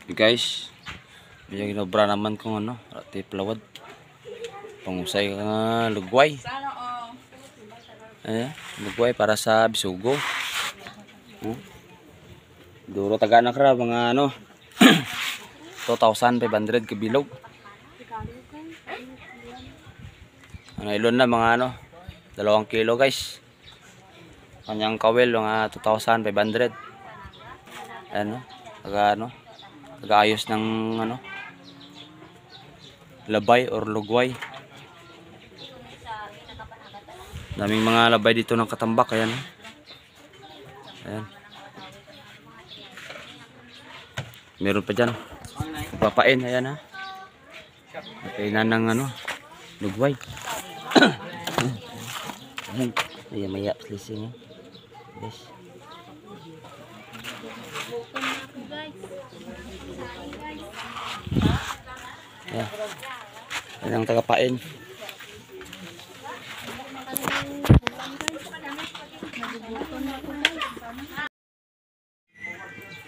Guys, yung inobra naman kung ano, rati plawad. Pangusay ka lugway. Ayan, lugway para sa bisugo. Duro taganak ra mga ano 2,500 kabilog. Ano ilon na mga ano 2 kilo guys. Kanyang kawel mga 2,500. Ano, tagaayos ng ano labay or lugway. Daming mga labay dito ng katambak. Ayan. Ayan. Meron pa dyan papain. Ayan ha, papainan ng ano lugway. Ayan. Ayan maya slising guys. Ayan. Ayan ang tagapain.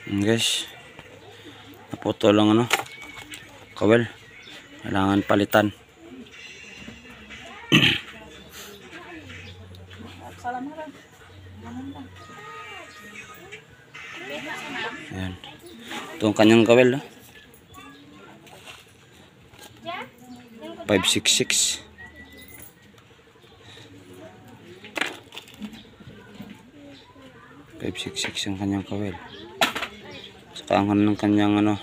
Guys, naputo lang ano kawel, kailangan palitan. Ayan. Ito ang kanyang kawel 566. ang kanyang kawel. Saka ang kanyang ano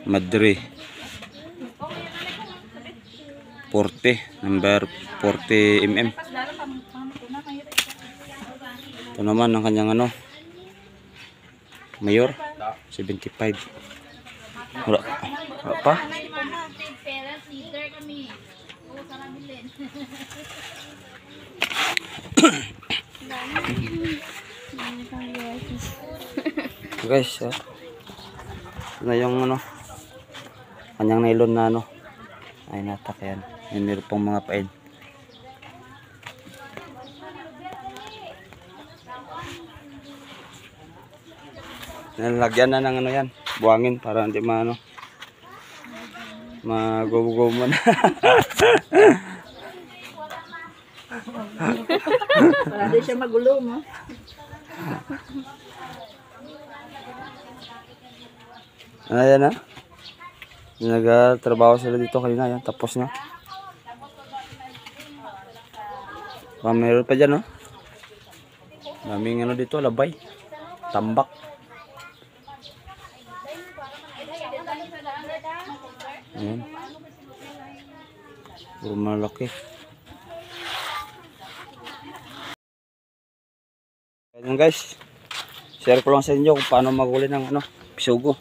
madre 40, number 40 mm. Ito naman ang kanyang ano mayor 75. Wala pa. Guys, na yung ano kanyang nylon na ano ay natak yan. Meron pong mga pain. Nalagyan na ng ano yan, buhangin para hindi maano magugumo na. Para di siya magulo mo. Ayan na. Nagtrabaho sila dito kanina. Ayan, tapos na. Meron pa dyan, no? Daming ano dito, labay. Tambak. Ayan. Puro malaki. Ayan guys. Share ko lang sa inyo kung paano maguli ng ano, bisugo.